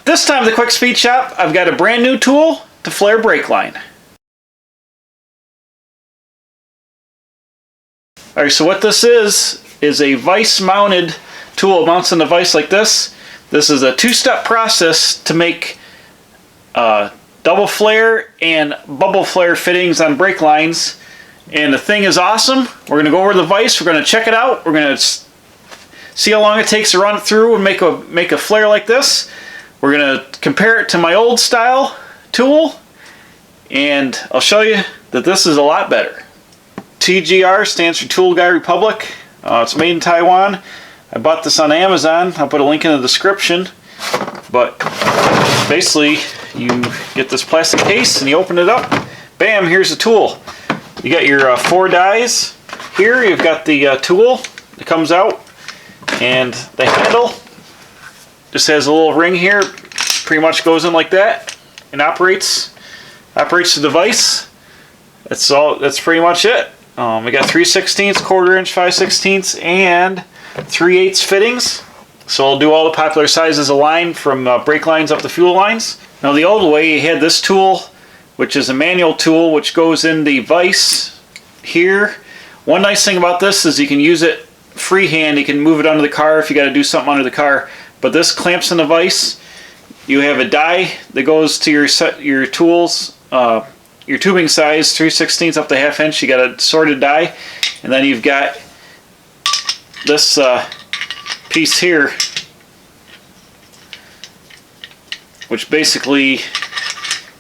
This time at the Quick Speed Shop, I've got a brand new tool to flare brake line. Alright, so what this is a vise mounted tool. It mounts in a vise like this. This is a two-step process to make double flare and bubble flare fittings on brake lines. And the thing is awesome. We're going to go over the vise, we're going to check it out, we're going to see how long it takes to run it through and make a flare like this. We're going to compare it to my old style tool, and I'll show you that this is a lot better. TGR stands for Tool Guy Republic. It's made in Taiwan. I bought this on Amazon. I'll put a link in the description. But basically, you get this plastic case and you open it up. Bam, here's the tool. You got your 4 dies here. You've got the tool that comes out, and the handle just has a little ring here. Pretty much goes in like that and operates the device. That's pretty much it. We got 3/16, 1/4 inch, 5/16, and 3/8 fittings. So I'll do all the popular sizes of line from brake lines up to fuel lines. Now the old way, you had this tool, which is a manual tool, which goes in the vise here. One nice thing about this is you can use it freehand. You can move it under the car if you got to do something under the car. But this clamps in the vise. You have a die that goes to your tools, your tubing size, 3/16 up to 1/2 inch. You got a sorted die, and then you've got this piece here, which basically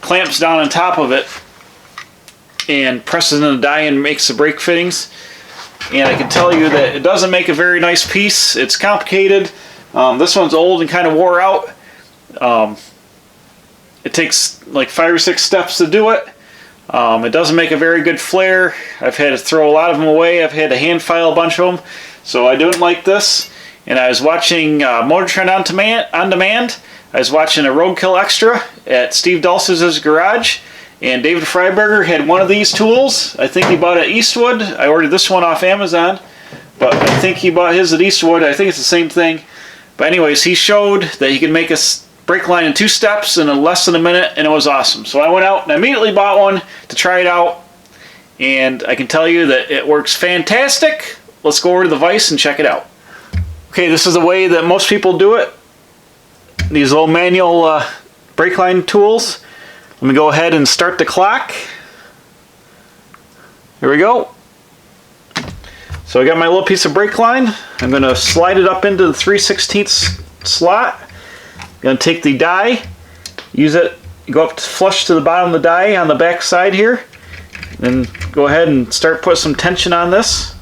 clamps down on top of it and presses in the die and makes the brake fittings. And I can tell you that it doesn't make a very nice piece. It's complicated. This one's old and kind of wore out. It takes like 5 or 6 steps to do it. It doesn't make a very good flare. I've had to throw a lot of them away. I've had to hand file a bunch of them. So I didn't like this. And I was watching Motor Trend on Demand. I was watching a Roadkill Extra at Steve Dulce's garage. And David Freiberger had one of these tools. I think he bought it at Eastwood. I ordered this one off Amazon. But I think he bought his at Eastwood. I think it's the same thing. But anyways, he showed that he could make a brake line in 2 steps in less than a minute, and it was awesome. So I went out and immediately bought one to try it out, and I can tell you that it works fantastic. Let's go over to the vise and check it out. Okay, this is the way that most people do it. These little manual brake line tools. Let me go ahead and start the clock. Here we go. So I got my little piece of brake line. I'm going to slide it up into the 3/16 slot. I'm going to take the die, use it, go up flush to the bottom of the die on the back side here, then go ahead and start putting some tension on this.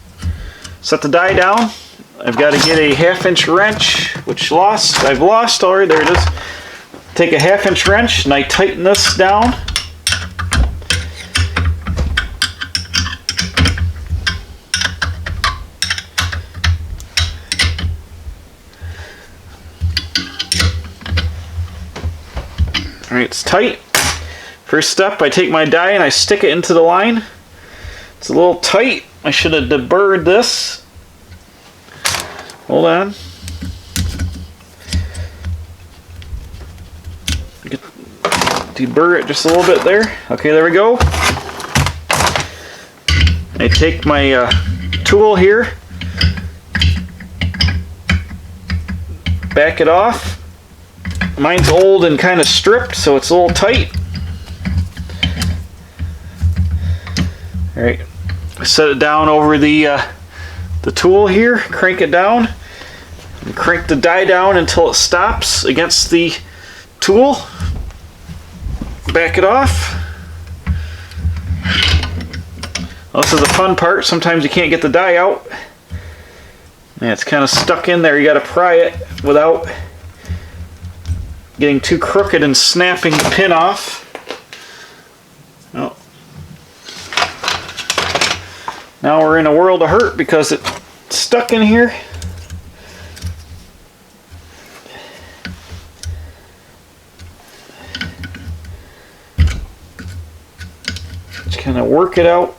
Set the die down. I've got to get a 1/2 inch wrench, which I've lost already. There it is. Take a 1/2 inch wrench and I tighten this down. Alright, it's tight. First step, I take my die and I stick it into the line. It's a little tight. I should have deburred this. Hold on. Deburr it just a little bit there. Okay, there we go. I take my tool here, back it off. Mine's old and kind of stripped, so it's a little tight. Alright, set it down over the tool here, crank it down, and crank the die down until it stops against the tool. Back it off. Well, this is the fun part. Sometimes you can't get the die out. And it's kind of stuck in there. You got to pry it without getting too crooked and snapping the pin off. Oh. Now we're in a world of hurt because it's stuck in here. Just kind of work it out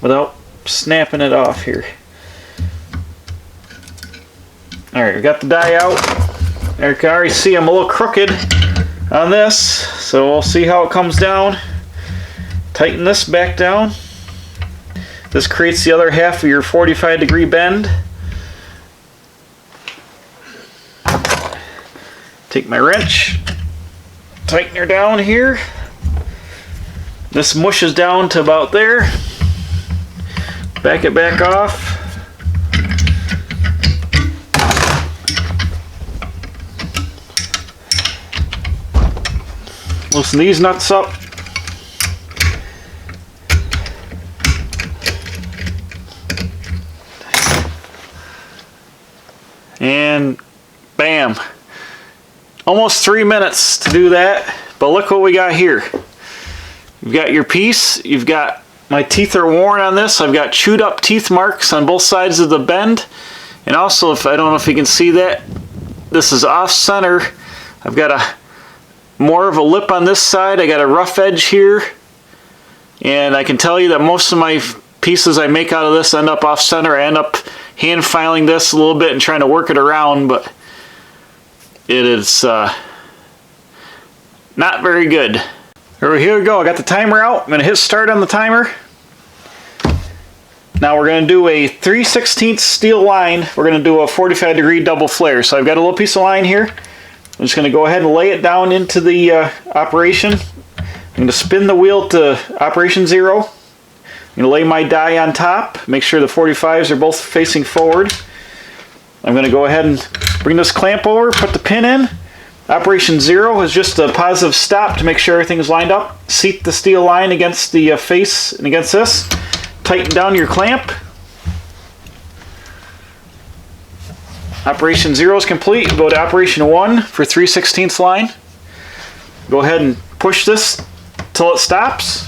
without snapping it off here. Alright, we got the die out. There you can already see I'm a little crooked on this, so we'll see how it comes down. Tighten this back down. This creates the other half of your 45-degree bend. Take my wrench, tighten her down here. This mushes down to about there. Back it back off. Loosen these nuts up. And bam. Almost 3 minutes to do that, but look what we got here. You've got your piece, you've got, my teeth are worn on this, I've got chewed up teeth marks on both sides of the bend, and also, if I don't know if you can see that, this is off center. I've got a more of a lip on this side, I got a rough edge here, and I can tell you that most of my pieces I make out of this end up off center. I end up hand filing this a little bit and trying to work it around, but it is not very good. Here we go, I got the timer out. I'm going to hit start on the timer. Now we're going to do a 3/16 steel line. We're going to do a 45-degree double flare. So I've got a little piece of line here. I'm just going to go ahead and lay it down into the operation. I'm going to spin the wheel to operation 0. I'm going to lay my die on top. Make sure the 45s are both facing forward. I'm going to go ahead and bring this clamp over, put the pin in. Operation 0 is just a positive stop to make sure everything's lined up. Seat the steel line against the face and against this. Tighten down your clamp. Operation 0 is complete. Go to Operation 1 for 3/16 line. Go ahead and push this till it stops.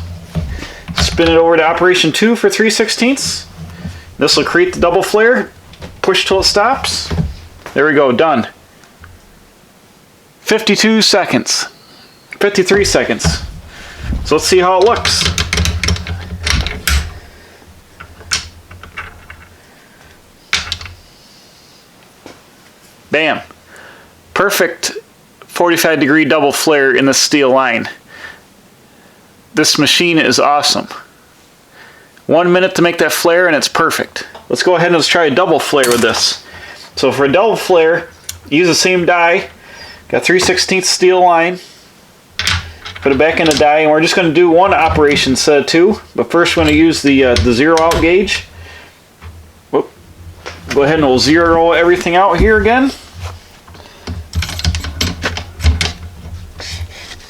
Spin it over to Operation 2 for 3/16. This will create the double flare. Push till it stops. There we go, done. 52 seconds. 53 seconds. So let's see how it looks. Bam. Perfect 45-degree double flare in the steel line. This machine is awesome. 1 minute to make that flare and it's perfect. Let's go ahead and let's try a double flare with this. So for a double flare, use the same die. Got 3/16 steel line. Put it back in the die, and we're just going to do one operation instead of two. But first we're going to use the zero out gauge. Whoop. Go ahead and we'll zero everything out here again.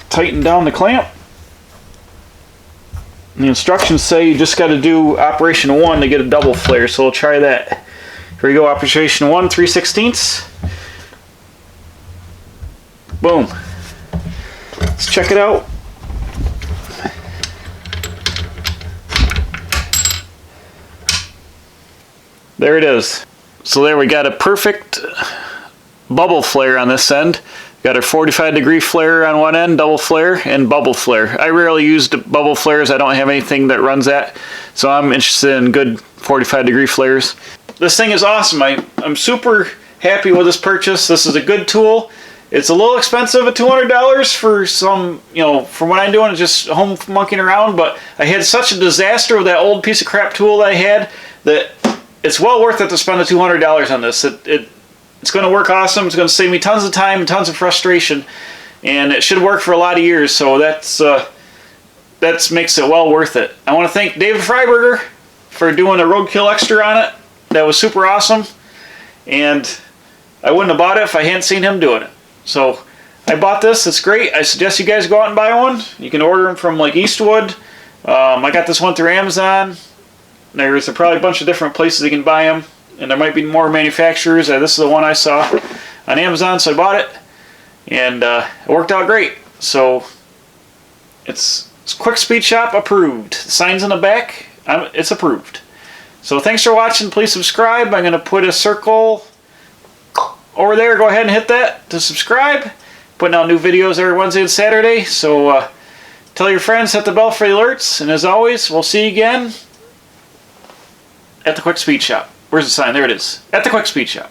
Tighten down the clamp. And the instructions say you just got to do Operation 1 to get a double flare, so we'll try that. Here we go, Operation 1, 3/16. Boom. Let's check it out. There it is. So there we got a perfect bubble flare on this end. Got a 45-degree flare on one end, double flare, and bubble flare. I rarely use bubble flares. I don't have anything that runs that, so I'm interested in good 45-degree flares. This thing is awesome. I'm super happy with this purchase. This is a good tool. It's a little expensive at $200 for some, from what I'm doing, just home monkeying around, but I had such a disaster with that old piece of crap tool that I had that it's well worth it to spend the $200 on this. It's going to work awesome. It's going to save me tons of time and tons of frustration, and it should work for a lot of years, so that makes it well worth it. I want to thank David Freiberger for doing a Roadkill Extra on it. That was super awesome, and I wouldn't have bought it if I hadn't seen him doing it. So I bought this. It's great. I suggest you guys go out and buy one. You can order them from like Eastwood. I got this one through Amazon. There's probably a bunch of different places you can buy them, and there might be more manufacturers. This is the one I saw on Amazon, so I bought it, and it worked out great. So it's Quick Speed Shop approved. The sign's in the back. It's approved. So thanks for watching. Please subscribe. I'm going to put a circle over there. Go ahead and hit that to subscribe. Putting out new videos every Wednesday and Saturday. So tell your friends, hit the bell for the alerts. And as always, we'll see you again at the Quick Speed Shop. Where's the sign? There it is. At the Quick Speed Shop.